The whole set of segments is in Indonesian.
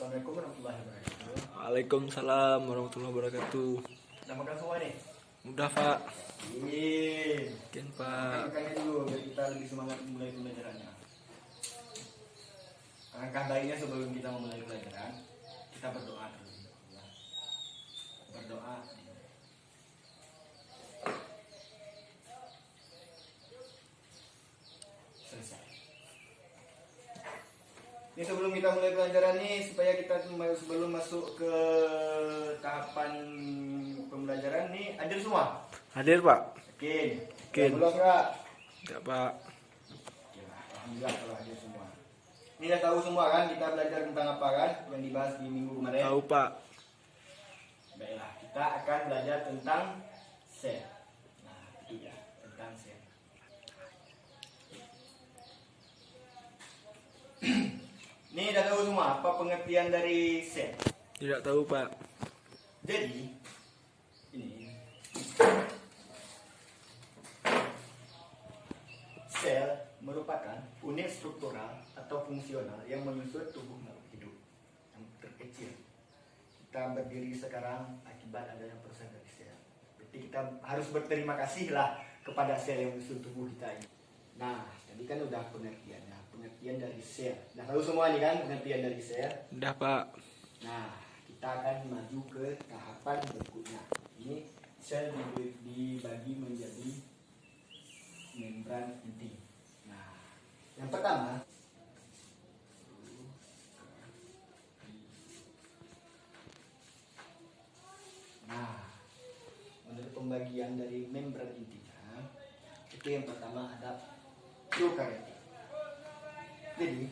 Assalamualaikum warahmatullahi wabarakatuh. Waalaikumsalam warahmatullahi wabarakatuh. Udah makan semua nih? Udah Pak. Iya. Mungkin Pak. Makannya dulu biar kita lebih semangat memulai pembelajarannya. Alangkah baiknya sebelum kita memulai pelajaran, kita berdoa dulu. Ya. Berdoa. Selesai. Ini sebelum kita mulai pelajaran nih, supaya kita sebelum masuk ke tahapan pembelajaran nih, hadir semua? Hadir Pak. Yakin? Yakin. Belum enggak? Enggak Pak. Ya, alhamdulillah kalau hadir semua. Ini udah tahu semua kan kita belajar tentang apa kan yang dibahas di minggu kemarin? Tahu Pak. Baiklah, kita akan belajar tentang sel. Nah, itu ya, tentang sel. Ini udah tahu semua apa pengertian dari sel? Tidak tahu Pak. Jadi, ini sel merupakan unit struktural atau fungsional yang menyusun tubuh makhluk hidup yang terkecil. Kita berdiri sekarang akibat adanya proses dari sel. Jadi kita harus berterima kasih lah kepada sel yang menyusun tubuh kita ini. Nah, tadi kan udah pengertiannya, pengertian dari sel. Udah tahu semua nih kan pengertian dari sel? Udah Pak. Nah, kita akan maju ke tahapan berikutnya. Ini sel dibagi menjadi membran inti. Nah, yang pertama, menurut pembagian dari membran intinya, itu yang pertama ada prokaryotik. Jadi,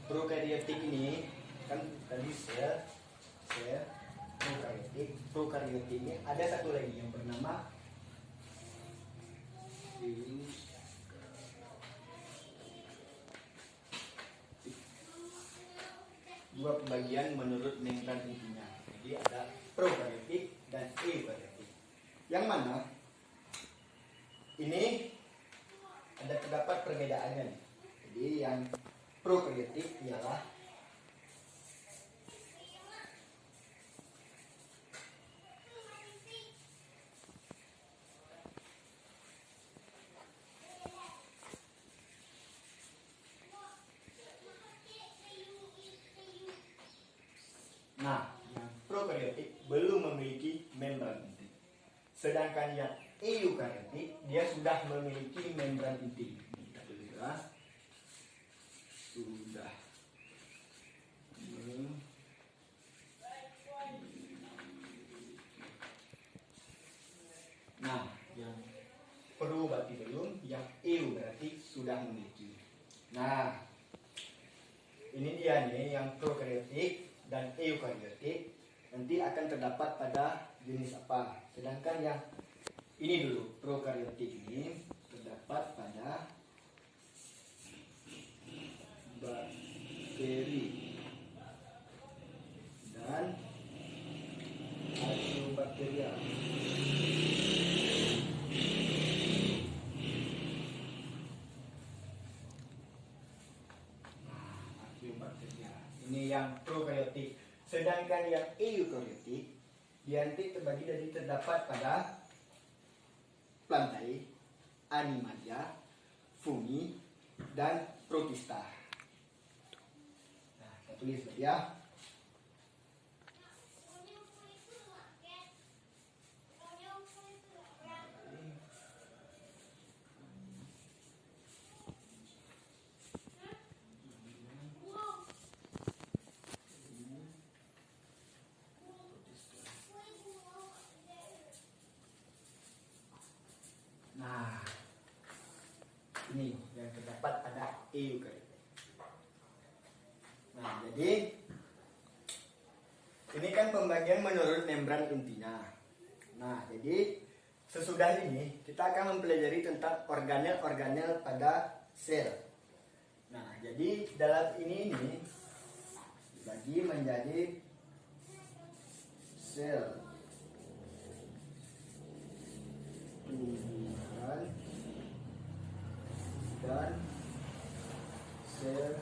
prokaryotik ini kan tadi sel prokaryotik ini ada satu lagi yang bernama dua pembagian menurut membran intinya. Jadi ada prokaryotik dan eukaryotik. Yang mana ini ada terdapat perbedaannya nih. Jadi yang prokaryotik ialah yang prokaryotik belum memiliki membran inti. Sedangkan yang eukaryotik dia sudah memiliki membran inti. Sudah. Nah, yang pro berarti belum, yang eu berarti sudah memiliki. Nah, ini dia nih yang prokaryotik dan eukaryotik nanti akan terdapat pada jenis apa. Sedangkan yang ini dulu, prokaryotik ini terdapat pada bakteri dan arkeobakteria. Ini yang prokaryotik. Sedangkan yang eukaryotik dia nanti terbagi dari terdapat pada plantae, animalia, fungi, dan protista. Nah, kita tulis ya. Nah, ini yang terdapat pada eukaryotik. Nah, jadi ini kan pembagian menurut membran intinya. Nah, jadi sesudah ini kita akan mempelajari tentang organel-organel pada sel. Nah, jadi dalam ini dibagi menjadi sel tumbuhan dan sel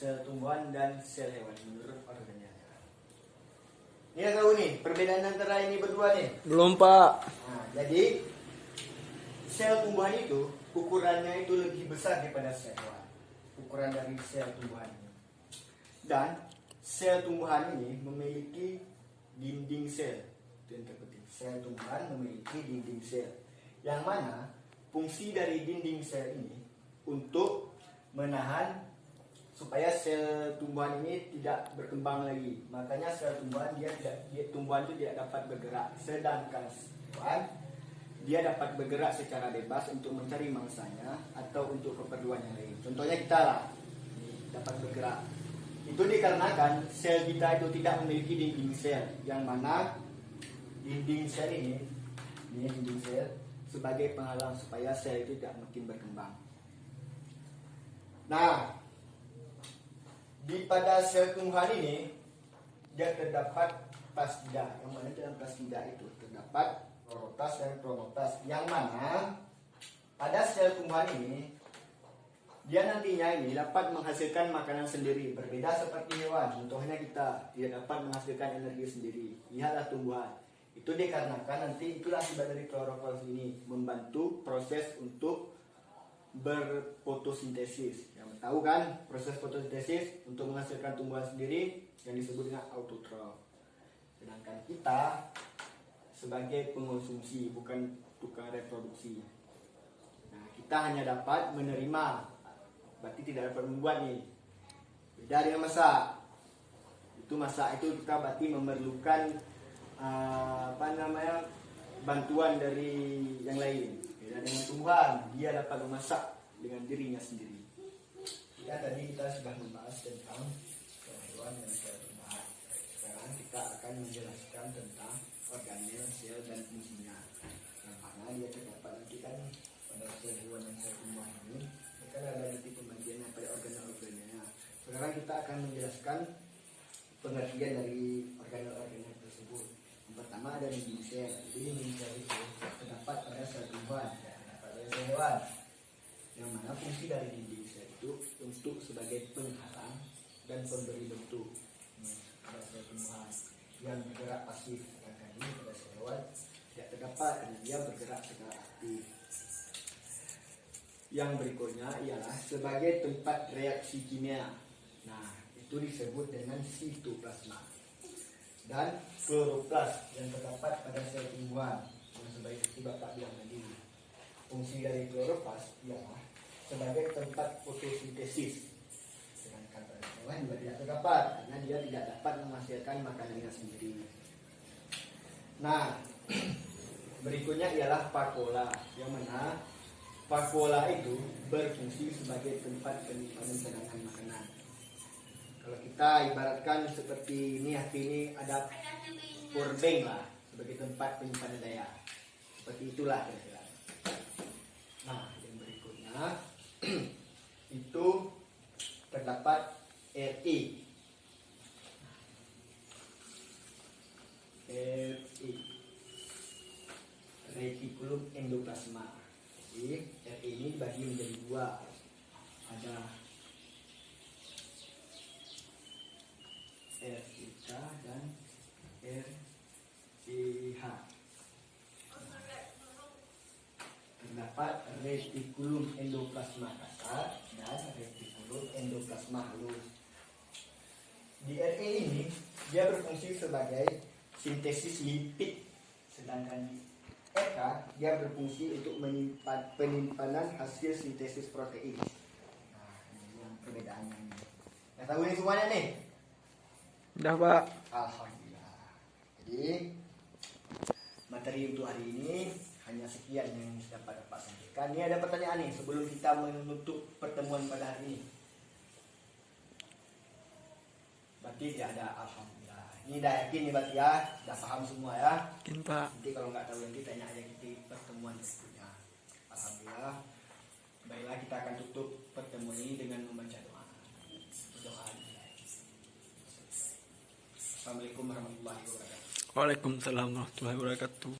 sel tumbuhan dan sel hewan menurut organel. Ini yang tahu nih perbedaan antara ini berdua nih. Belum, Pak. Nah, jadi sel tumbuhan itu ukurannya itu lebih besar daripada sel hewan. Ukuran dari sel tumbuhan ini. Dan sel tumbuhan ini memiliki dinding sel. Itu yang terpenting. Sel tumbuhan memiliki dinding sel. Yang mana fungsi dari dinding sel ini untuk menahan supaya sel tumbuhan ini tidak berkembang lagi. Makanya sel tumbuhan tumbuhan itu tidak dapat bergerak. Sedangkan hewan dia dapat bergerak secara bebas untuk mencari mangsanya atau untuk keperluan yang lain. Contohnya kita lah dapat bergerak. Itu dikarenakan sel kita itu tidak memiliki dinding sel, yang mana dinding sel ini dinding sel sebagai penghalang supaya sel itu tidak makin berkembang. Nah, pada sel tumbuhan ini dia terdapat plastida, yang mana dalam plastida itu terdapat kloroplast dan chromoplast, yang mana pada sel tumbuhan ini dia nantinya ini dapat menghasilkan makanan sendiri, berbeda seperti hewan. Contohnya kita tidak dapat menghasilkan energi sendiri. Lihatlah tumbuhan. Itu dikarenakan nanti itulah akibat dari kloroplast ini membantu proses untuk berfotosintesis. Yang tahu kan proses fotosintesis untuk menghasilkan tumbuhan sendiri yang disebut dengan autotrof. Sedangkan kita sebagai pengonsumsi, bukan tukang reproduksi. Nah, kita hanya dapat menerima, berarti tidak dapat membuat nih. Beda dengan masak. Masak itu kita berarti memerlukan bantuan dari yang lain. Beda dengan tumbuhan, dia dapat memasak dengan dirinya sendiri. Ya, tadi kita sudah membahas tentang hewan dan sel tumbuhan. Sekarang kita akan menjelaskan tentang organel, sel, dan fungsinya. Yang mana dia terdapat nanti kan pada sel hewan dan sel tumbuhan ini, mereka ada nanti pembagiannya pada organel-organelnya. Sekarang kita akan menjelaskan pengertian dari organel-organel tersebut. Yang pertama ada dinding sel. Jadi dinding sel itu terdapat pada sel tumbuhan, terdapat pada sel hewan. Yang mana fungsi dari dinding sel itu untuk sebagai penghalang dan pemberi bentuk pada sel tumbuhan yang bergerak pasif. Pada sel hewan tidak terdapat karena dia bergerak secara aktif. Yang berikutnya ialah sebagai tempat reaksi kimia. Nah, itu disebut dengan sitoplasma. Dan kloroplast yang terdapat pada sel tumbuhan. Yang seperti Bapak bilang tadi. Fungsi dari kloroplast ialah sebagai tempat fotosintesis. Sedangkan pada sel hewan juga tidak terdapat karena dia tidak dapat menghasilkan makanannya sendiri. Nah, berikutnya ialah vakuola, yang mana vakuola itu berfungsi sebagai tempat penyimpanan cadangan makanan. Kalau kita ibaratkan seperti ini, ini ada powerbank lah, sebagai tempat penyimpanan daya. Seperti itulah kira-kira. Nah, yang berikutnya itu terdapat RI. Retikulum endoplasma. Jadi RI ini dibagi menjadi dua. Ada RIK dan RIH. Terdapat retikulum endoplasma kasar dan retikulum endoplasma halus. Di RI ini dia berfungsi sebagai sintesis lipid, sedangkan di RK dia berfungsi untuk menyimpan penyimpanan hasil sintesis protein. Nah, ini yang perbedaannya ini. Nah, tahu ini semuanya nih? Udah, Pak. Alhamdulillah. Jadi materi untuk hari ini hanya sekian yang dapat Bapak sampaikan. Ini ada pertanyaan nih sebelum kita menutup pertemuan pada hari ini. Berarti tidak ada. Alhamdulillah. Ini dah yakin nih berarti ya, dah paham semua ya. Yakin, Pak. Nanti kalau nggak tahu nanti tanya aja kita pertemuan berikutnya. Alhamdulillah. Baiklah, kita akan tutup pertemuan ini dengan membaca doa. Berdoa. Assalamualaikum warahmatullahi wabarakatuh. Waalaikumsalam warahmatullahi wabarakatuh.